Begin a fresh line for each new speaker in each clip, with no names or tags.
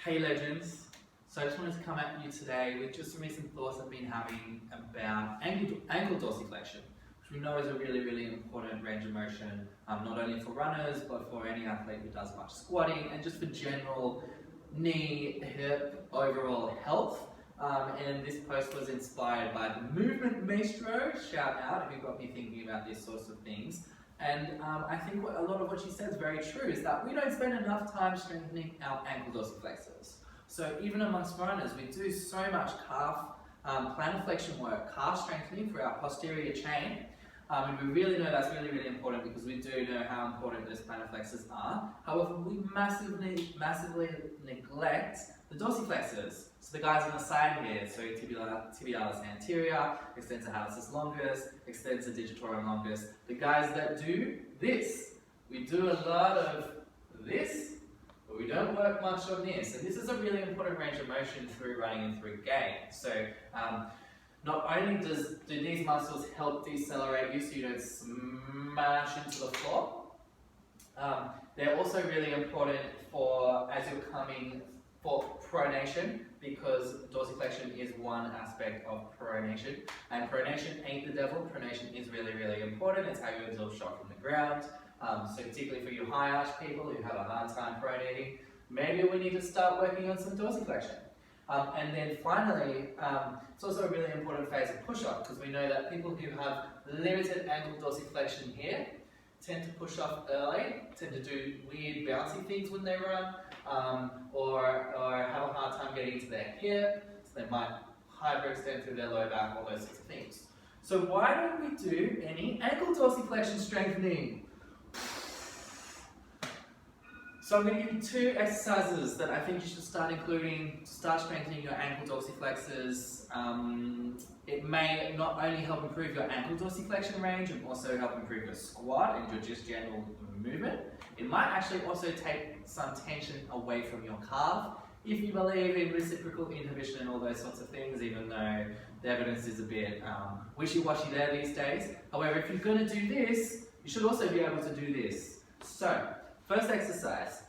Hey legends, so I just wanted to come at you today with just some recent thoughts I've been having about ankle dorsiflexion, which we know is a really important range of motion, not only for runners but for any athlete who does much squatting and just for general knee, hip, overall health. And this post was inspired by the movement maestro, shout out, who got me thinking about these sorts of things. And I think a lot of what she said is very true, is that we don't spend enough time strengthening our ankle dorsiflexors. So even amongst runners, we do so much calf plantar flexion work, calf strengthening for our posterior chain. And we really know that's really important because we do know how important those plantar flexors are. However, we massively neglect the dorsiflexors. So the guys on the side here, so tibialis anterior, extensor hallucis longus, extensor digitorum longus. The guys that do this. We do a lot of this, but we don't work much on this. And this is a really important range of motion through running and through gait. So not only do these muscles help decelerate you so you don't smash into the floor, they're also really important for as you're coming for pronation, because dorsiflexion is one aspect of pronation, and pronation ain't the devil. Pronation is really important. It's how you absorb shock from the ground. So particularly for you high arch people who have a hard time pronating, maybe we need to start working on some dorsiflexion. And then finally, it's also a really important phase of push-off, because we know that people who have limited ankle dorsiflexion here tend to push off early, tend to do weird bouncy things when they run, or have a hard time getting into their hip, so they might hyperextend through their low back, all those sorts of things. So why don't we do any ankle dorsiflexion strengthening? So I'm going to give you two exercises that I think you should start including to start strengthening your ankle dorsiflexors. It may not only help improve your ankle dorsiflexion range and also help improve your squat and your just general movement. It might actually also take some tension away from your calf if you believe in reciprocal inhibition and all those sorts of things, even though the evidence is a bit wishy-washy there these days. However, if you're going to do this, you should also be able to do this. So, first exercise,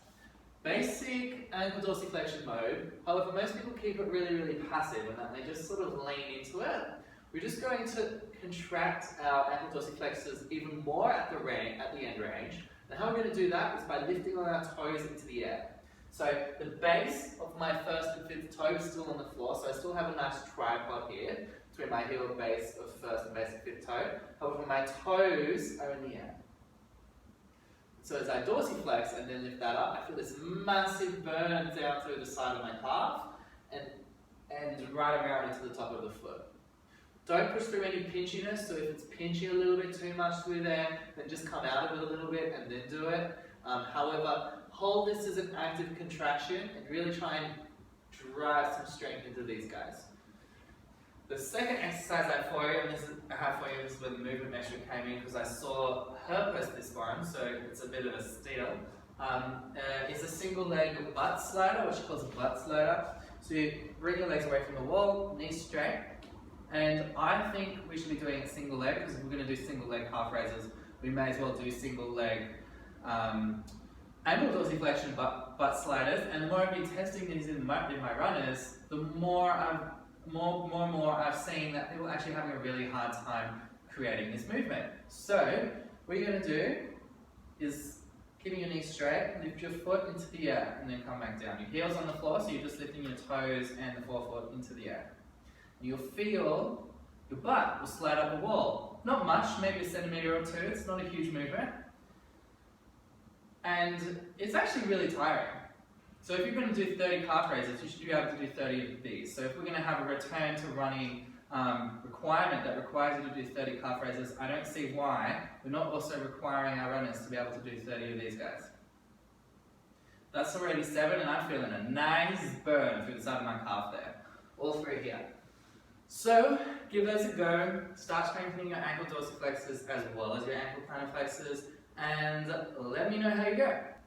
basic ankle dorsiflexion mode. However, most people keep it really passive and then they just sort of lean into it. We're just going to contract our ankle dorsiflexors even more at the end range. And how we're going to do that is by lifting on our toes into the air. So the base of my first and fifth toe is still on the floor, so I still have a nice tripod here between my heel base of first and base of fifth toe. However, my toes are in the air. So as I dorsiflex and then lift that up, I feel this massive burn down through the side of my calf and right around into the top of the foot. Don't push through any pinchiness, so if it's pinching a little bit too much through there, then just come out of it a little bit and then do it. However, hold this as an active contraction and really try and drive some strength into these guys. The second exercise I have for you, and this is where the movement measure came in because I saw her post this one, so it's a bit of a steal, is a single leg butt slider, which she calls a butt slider. So you bring your legs away from the wall, knees straight, and I think we should be doing a single leg, because if we're going to do single leg calf raises, we may as well do single leg ankle dorsiflexion butt sliders. And the more I've been testing these in my runners, the more and more I've seen that people are actually having a really hard time creating this movement. So what you're going to do is keeping your knees straight, lift your foot into the air and then come back down. Your heel's on the floor, so you're just lifting your toes and the forefoot into the air. You'll feel your butt will slide up a wall. Not much, maybe a centimetre or two, it's not a huge movement. And it's actually really tiring. So if you're going to do 30 calf raises, you should be able to do 30 of these. So if we're going to have a return to running requirement that requires you to do 30 calf raises, I don't see why we're not also requiring our runners to be able to do 30 of these guys. That's already 7 and I'm feeling a nice burn through the side of my calf there. All 3 here. So give those a go, start strengthening your ankle dorsiflexors as well as your ankle plantar flexors, and let me know how you go.